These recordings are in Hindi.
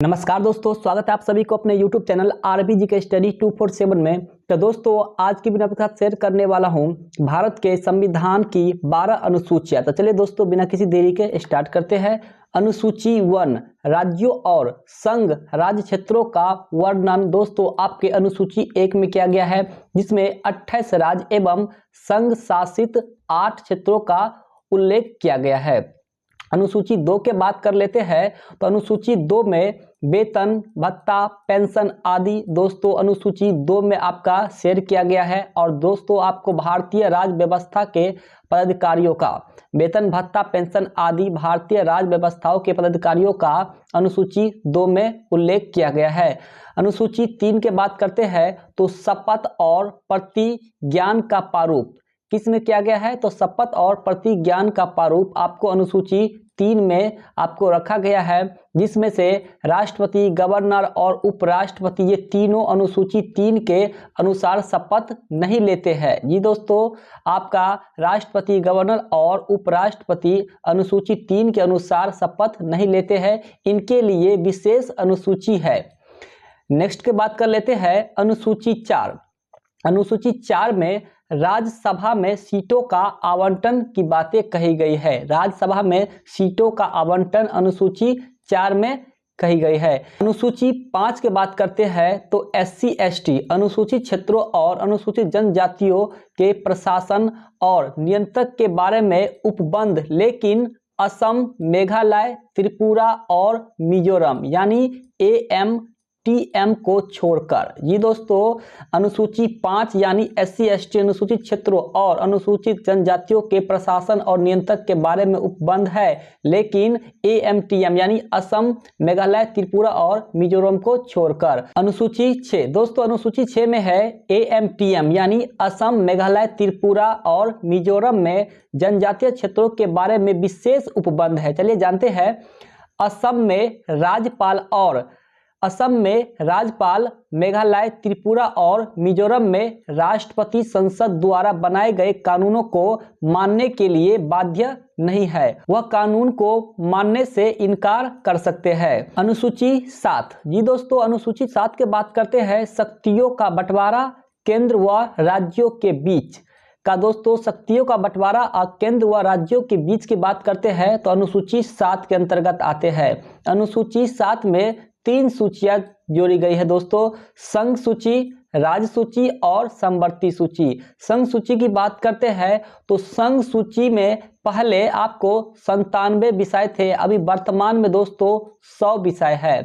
नमस्कार दोस्तों, स्वागत है आप सभी को अपने YouTube चैनल आरबीजी के स्टडी 247 में। तो दोस्तों आज की वीडियो आपके साथ शेयर करने वाला हूं भारत के संविधान की 12 अनुसूचियां। तो चलिए दोस्तों बिना किसी देरी के स्टार्ट करते हैं। अनुसूची 1 राज्यों और संघ राज्य क्षेत्रों का वर्णन। दोस्तों आपके अनुसूची 1 में किया गया है, जिसमें 28 राज्य एवं संघ शासित 8 क्षेत्रों का उल्लेख किया गया है। अनुसूची 2 के बात कर लेते हैं। तो अनुसूची 2 में वेतन भत्ता पेंशन आदि दोस्तों अनुसूची 2 में आपका शेयर किया गया है। और दोस्तों आपको भारतीय राज्य व्यवस्था के पदाधिकारियों का वेतन भत्ता पेंशन आदि भारतीय राज्य व्यवस्थाओं के पदाधिकारियों का अनुसूची 2 में उल्लेख किया गया है। अनुसूची 3 के बात करते हैं तो शपथ और प्रतिज्ञान का प्रारूप किस में किया गया है। तो शपथ और प्रतिज्ञान का प्रारूप आपको अनुसूची 3 में आपको रखा गया है, जिसमें से राष्ट्रपति गवर्नर और उपराष्ट्रपति ये तीनों अनुसूची 3 के अनुसार शपथ नहीं लेते हैं। जी दोस्तों आपका राष्ट्रपति गवर्नर और उपराष्ट्रपति अनुसूची 3 के अनुसार शपथ नहीं लेते हैं, इनके लिए विशेष अनुसूची है। नेक्स्ट के बात कर लेते हैं अनुसूची 4। अनुसूची 4 में राज्यसभा में सीटों का आवंटन की बातें कही गई है। राज्यसभा में सीटों का आवंटन अनुसूची 4 में कही गई है। अनुसूची 5 के बात करते हैं तो SC ST अनुसूचित क्षेत्रों और अनुसूचित जनजातियों के प्रशासन और नियंत्रण के बारे में उपबंध, लेकिन असम मेघालय त्रिपुरा और मिजोरम यानी AMTM को छोड़कर। ये दोस्तों अनुसूची 5 यानी SC ST अनुसूचित क्षेत्रों और अनुसूचित जनजातियों के प्रशासन और नियंत्रण के बारे में उपबंध है, लेकिन AMTM यानी असम मेघालय त्रिपुरा और मिजोरम को छोड़कर। अनुसूची 6 दोस्तों अनुसूची 6 में है AMTM यानी असम मेघालय त्रिपुरा और मिजोरम में जनजातीय क्षेत्रों के बारे में विशेष उपबंध है। चलिए जानते हैं। असम में राज्यपाल मेघालय त्रिपुरा और मिजोरम में राष्ट्रपति संसद द्वारा बनाए गए कानूनों को मानने के लिए बाध्य नहीं है, वह कानून को मानने से इनकार कर सकते हैं। अनुसूची 7 जी दोस्तों अनुसूची 7 के बात करते हैं शक्तियों का बंटवारा केंद्र व राज्यों के बीच का। दोस्तों शक्तियों का बंटवारा केंद्र व राज्यों के बीच की बात करते हैं तो अनुसूची 7 के अंतर्गत आते हैं। अनुसूची 7 में 3 सूचियां जोड़ी गई है दोस्तों, संघ सूची, राज्य सूची और समवर्ती सूची। संघ सूची की बात करते हैं तो संघ सूची में पहले आपको 97 विषय थे, अभी वर्तमान में दोस्तों 100 विषय है।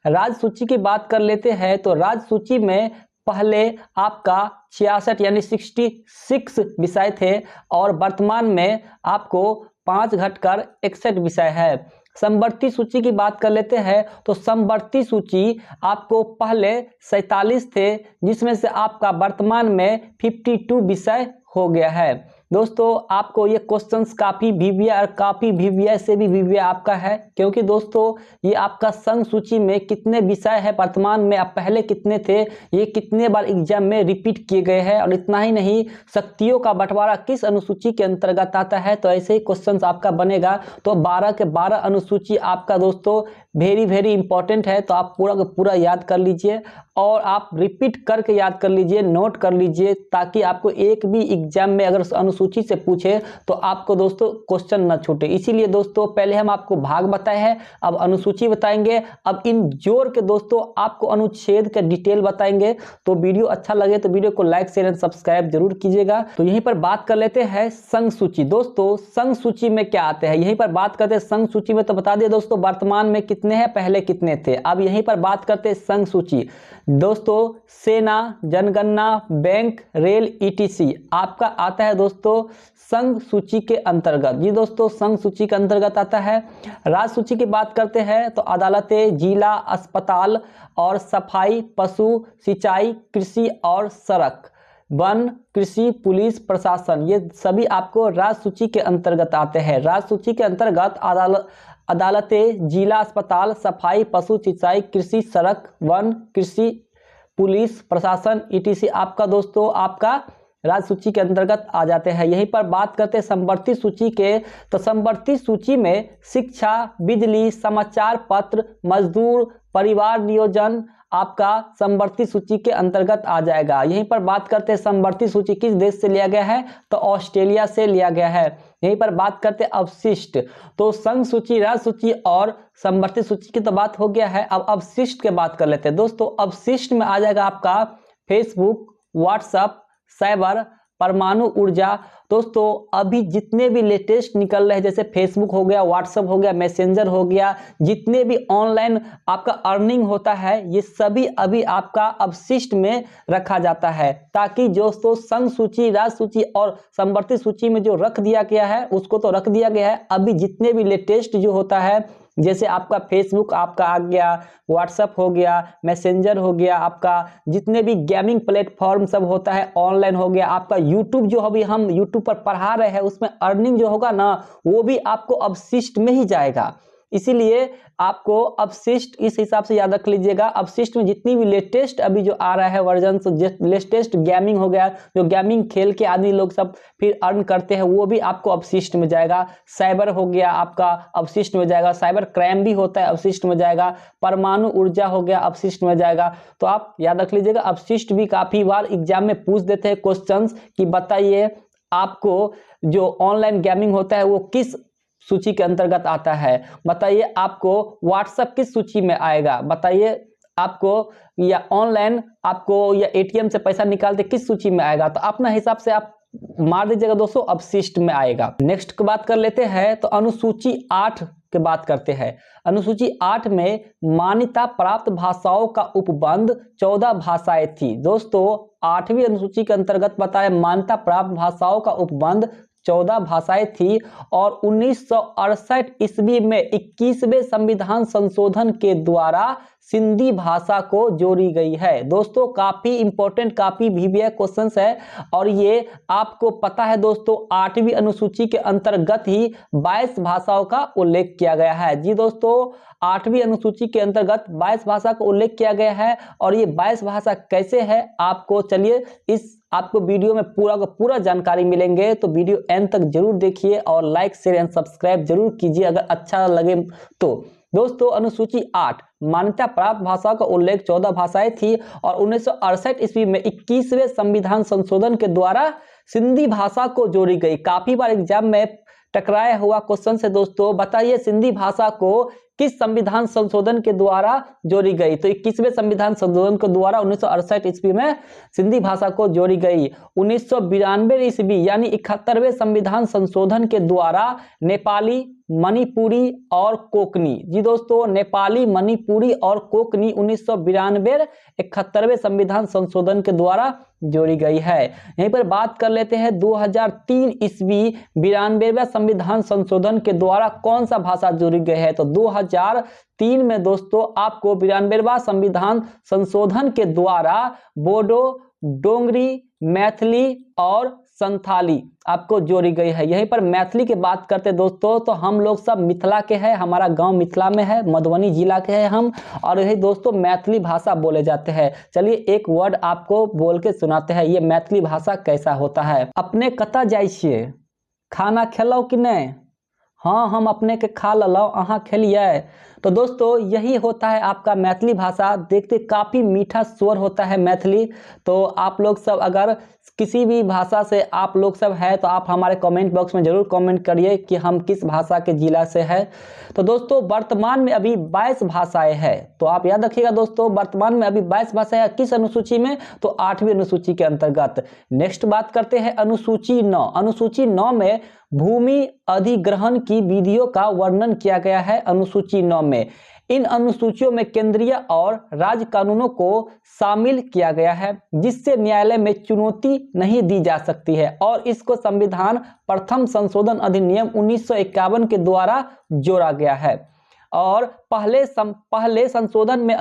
राज्य सूची की बात कर लेते हैं तो राज्य सूची में पहले आपका 66 यानी 66 विषय थे और वर्तमान में आपको 5 घटकर 61 विषय है। समवर्ती सूची की बात कर लेते हैं तो समवर्ती सूची आपको पहले 47 थे, जिसमें से आपका वर्तमान में 52 विषय हो गया है। दोस्तों आपको ये क्वेश्चंस काफी VVI और काफी VVI से भी VVI आपका है, क्योंकि दोस्तों ये आपका संघ सूची में कितने विषय है वर्तमान में, आप पहले कितने थे, ये कितने बार एग्जाम में रिपीट किए गए हैं, और इतना ही नहीं शक्तियों का बंटवारा किस अनुसूची के अंतर्गत आता है, तो ऐसे ही क्वेश्चन आपका बनेगा। तो 12 के 12 अनुसूची आपका दोस्तों वेरी इंपॉर्टेंट है, तो आप पूरा का पूरा याद कर लीजिए और आप रिपीट करके याद कर लीजिए, नोट कर लीजिए, ताकि आपको एक भी एग्जाम में अगर अनुसूची से पूछे तो आपको दोस्तों क्वेश्चन ना छूटे। इसीलिए दोस्तों पहले हम आपको भाग बताए हैं, अब अनुसूची बताएंगे, अब इन जोड़ के दोस्तों आपको अनुच्छेद के डिटेल बताएंगे। तो वीडियो अच्छा लगे तो वीडियो को लाइक शेयर एंड सब्सक्राइब जरूर कीजिएगा। तो यहीं पर बात कर लेते हैं संघ सूची। दोस्तों संघ सूची में क्या आते हैं, यहीं पर बात करते हैं संघ सूची में। तो बता दिए दोस्तों वर्तमान में कितने हैं, पहले कितने थे। अब यहीं पर बात करते हैं संघ सूची। दोस्तों सेना, जनगणना, बैंक, रेल ETC आपका आता है दोस्तों संघ सूची के अंतर्गत। जी दोस्तों संघ सूची के अंतर्गत आता है। राज्य सूची की बात करते हैं तो अदालतें, जिला अस्पताल और सफाई, पशु सिंचाई, कृषि और सड़क, वन, कृषि, पुलिस, प्रशासन, ये सभी आपको राज्य सूची के अंतर्गत आते हैं। राज्य सूची के अंतर्गत अदालतें, जिला अस्पताल, सफाई, पशु सिंचाई, कृषि, सड़क, वन, कृषि, पुलिस, प्रशासन ETC आपका दोस्तों आपका राज्य सूची के अंतर्गत आ जाते हैं। यहीं पर बात करते हैं समवर्ती सूची के, तो समवर्ती सूची में शिक्षा, बिजली, समाचार पत्र, मजदूर, परिवार नियोजन आपका समवर्ती सूची के अंतर्गत आ जाएगा। यहीं पर बात करते हैं समवर्ती सूची किस देश से लिया गया है, तो ऑस्ट्रेलिया से लिया गया है। यहीं पर बात करते हैं अवशिष्ट, तो संघ सूची, राज्य सूची और समवर्ती सूची की तो बात हो गया है। अब अवशिष्ट की बात कर लेते हैं दोस्तों। अवशिष्ट में आ जाएगा आपका फेसबुक, व्हाट्सएप, साइबर, परमाणु ऊर्जा। दोस्तों अभी जितने भी लेटेस्ट निकल रहे हैं, जैसे फेसबुक हो गया, व्हाट्सएप हो गया, मैसेंजर हो गया, जितने भी ऑनलाइन आपका अर्निंग होता है, ये सभी अभी आपका अवशिष्ट में रखा जाता है, ताकि दोस्तों संघ सूची, राज्य सूची और समवर्ती सूची में जो रख दिया गया है उसको तो रख दिया गया है। अभी जितने भी लेटेस्ट जो होता है, जैसे आपका फेसबुक आपका आ गया, व्हाट्सएप हो गया, मैसेंजर हो गया, आपका जितने भी गेमिंग प्लेटफॉर्म सब होता है ऑनलाइन हो गया, आपका यूट्यूब जो अभी हम यूट्यूब पर पढ़ा रहे हैं उसमें अर्निंग जो होगा ना, वो भी आपको अवशिष्ट में ही जाएगा। इसीलिए आपको अवशिष्ट इस हिसाब से याद रख लीजिएगा। अवशिष्ट में जितनी भी लेटेस्ट अभी जो आ रहा है वर्जन, लेटेस्ट गेमिंग हो गया, जो गेमिंग खेल के आदमी लोग सब फिर अर्न करते हैं, वो भी आपको अवशिष्ट में जाएगा। साइबर हो गया आपका अवशिष्ट में जाएगा, साइबर क्राइम भी होता है अवशिष्ट में जाएगा, परमाणु ऊर्जा हो गया अवशिष्ट में जाएगा। तो आप याद रख लीजिएगा। अवशिष्ट भी काफी बार एग्जाम में पूछ देते हैं क्वेश्चंस कि बताइए आपको जो ऑनलाइन गेमिंग होता है वो किस सूची के अंतर्गत आता है, बताइए आपको व्हाट्सएप किस सूची में आएगा, बताइए आपको या ऑनलाइन आपको या एटीएम से पैसा निकालते किस सूची में आएगा। तो अपना हिसाब से आप मार दीजिएगा दोस्तों, अवशिष्ट में आएगा। नेक्स्ट की बात कर लेते हैं, तो अनुसूची 8 की बात करते हैं। अनुसूची 8 में मान्यता प्राप्त भाषाओं का उपबंध 14 भाषाएं थी। दोस्तों 8वीं अनुसूची के अंतर्गत पता है मान्यता प्राप्त भाषाओं का उपबंध 14 भाषाएं थी और 1968 ईस्वी में 21वें संविधान संशोधन के द्वारा सिंधी भाषा को जोड़ी गई है। दोस्तों काफी इंपॉर्टेंट, काफी वीवीआई क्वेश्चंस है और ये आपको पता है दोस्तों 8वीं अनुसूची के अंतर्गत ही 22 भाषाओं का उल्लेख किया गया है। जी दोस्तों 8वीं अनुसूची के अंतर्गत 22 भाषा का उल्लेख किया गया है और ये 22 भाषा कैसे है आपको, चलिए इस आपको वीडियो में पूरा का पूरा जानकारी मिलेंगे, तो वीडियो एंड तक जरूर देखिए और लाइक शेयर एंड सब्सक्राइब जरूर कीजिए अगर अच्छा लगे तो। दोस्तों अनुसूची 8 मान्यता प्राप्त भाषा का उल्लेख 14 भाषाएं थी और 1968 ईस्वी में 21वें संविधान संशोधन के द्वारा सिंधी भाषा को जोड़ी गई। काफी बार एग्जाम में टकराया हुआ क्वेश्चन है दोस्तों, बताइए सिंधी भाषा को किस संविधान संशोधन के द्वारा जोड़ी गई। तो 21वें संविधान संशोधन के द्वारा 1968 ईस्वी में सिंधी भाषा को जोड़ी गई। 1992 ईस्वी यानी 71वें संविधान संशोधन के द्वारा नेपाली, मणिपुरी और कोकनी, जी दोस्तों नेपाली, मणिपुरी और कोकनी 1992 71वें संविधान संशोधन के द्वारा जोड़ी गई है। यहीं पर बात कर लेते हैं 2003 ईस्वी 92वें संविधान संशोधन के द्वारा कौन सा भाषा जोड़ी गई है। तो 2003 में दोस्तों आपको 92वां संविधान संशोधन के द्वारा बोडो, डोंगरी, मैथिली और संथाली आपको जोड़ी गई है। यहीं पर मैथिली की बात करते दोस्तों, तो हम लोग सब मिथिला के हैं, हमारा गांव मिथिला में है, मधुबनी जिला के हैं हम, और यही दोस्तों मैथिली भाषा बोले जाते हैं। चलिए एक वर्ड आपको बोल के सुनाते हैं, ये मैथिली भाषा कैसा होता है। अपने कता जाइ छियै, खाना खेलौ कि नहीं, हाँ हम अपने के खा ललौ, अहाँ खेलिए। तो दोस्तों यही होता है आपका मैथिली भाषा। देखते काफ़ी मीठा स्वर होता है मैथिली। तो आप लोग सब अगर किसी भी भाषा से आप लोग सब है तो आप हमारे कमेंट बॉक्स में ज़रूर कमेंट करिए कि हम किस भाषा के जिला से है। तो दोस्तों वर्तमान में अभी 22 भाषाएं हैं, तो आप याद रखिएगा दोस्तों वर्तमान में अभी 22 भाषाएं हैं। किस अनुसूची में, तो 8वीं अनुसूची के अंतर्गत। नेक्स्ट बात करते हैं अनुसूची 9। अनुसूची 9 में भूमि अधिग्रहण की विधियों का वर्णन किया गया है। अनुसूची 9 में इन अनुसूचियों में केंद्रीय और राज्य कानूनों को शामिल किया गया है, जिससे न्यायालय में चुनौती नहीं दी जा सकती है और इसको संविधान प्रथम संशोधन अधिनियम 1951 के द्वारा जोड़ा गया है। और पहले संशोधन में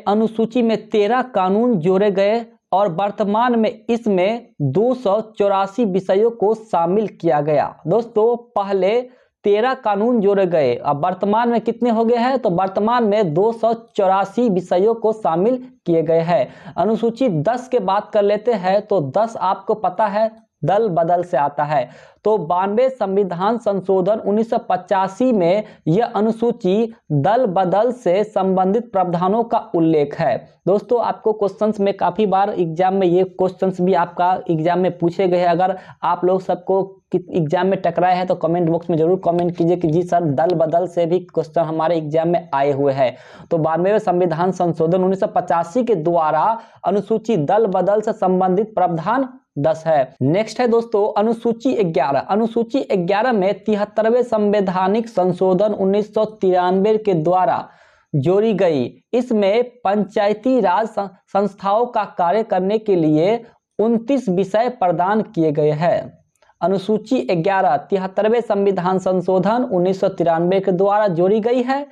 अनुसूची में 13 कानून जोड़े गए और वर्तमान में इसमें 284 विषयों को शामिल किया गया। दोस्तों पहले 13 कानून जोड़े गए। अब वर्तमान में कितने हो गए हैं, तो वर्तमान में 284 विषयों को शामिल किए गए हैं। अनुसूची 10 के बात कर लेते हैं, तो 10 आपको पता है दल बदल से आता है। तो 92 संविधान संशोधन 1985 में यह अनुसूची दल बदल से संबंधित प्रावधानों का उल्लेख है। दोस्तों, आपको क्वेश्चंस में काफी बार एग्जाम में ये क्वेश्चंस भी आपका एग्जाम में पूछे गए हैं। अगर आप लोग सबको एग्जाम में टकराए हैं तो कमेंट बॉक्स में जरूर कमेंट कीजिए कि जी सर, दल बदल से भी क्वेश्चन हमारे एग्जाम में आए हुए हैं। तो 92वें संविधान संशोधन 1985 के द्वारा अनुसूची दल बदल से संबंधित प्रावधान 10 है। नेक्स्ट है दोस्तों अनुसूची 11। अनुसूची 11 में 73वें संवैधानिक संशोधन 1993 के द्वारा जोड़ी गई। इसमें पंचायती राज संस्थाओं का कार्य करने के लिए 29 विषय प्रदान किए गए हैं। अनुसूची 11 73वें संविधान संशोधन 1993 के द्वारा जोड़ी गई है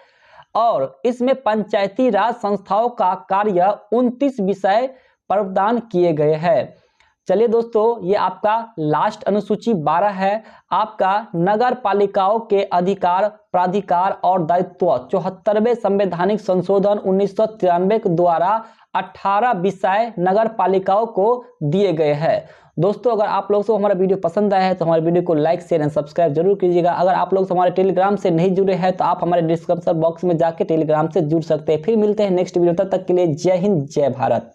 और इसमें पंचायती राज संस्थाओं का कार्य 29 विषय प्रदान किए गए हैं। चलिए दोस्तों, ये आपका लास्ट अनुसूची 12 है। आपका नगर पालिकाओं के अधिकार, प्राधिकार और दायित्व 74वें संवैधानिक संशोधन 1993 के द्वारा 18 विषय नगर पालिकाओं को दिए गए हैं। दोस्तों, अगर आप लोगों को हमारा वीडियो पसंद आया है तो हमारे वीडियो को लाइक, शेयर एंड सब्सक्राइब जरूर कीजिएगा। अगर आप लोग हमारे टेलीग्राम से नहीं जुड़े हैं तो आप हमारे डिस्क्रिप्शन बॉक्स में जाके टेलीग्राम से जुड़ सकते हैं। फिर मिलते हैं नेक्स्ट वीडियो, तब तक के लिए जय हिंद, जय भारत।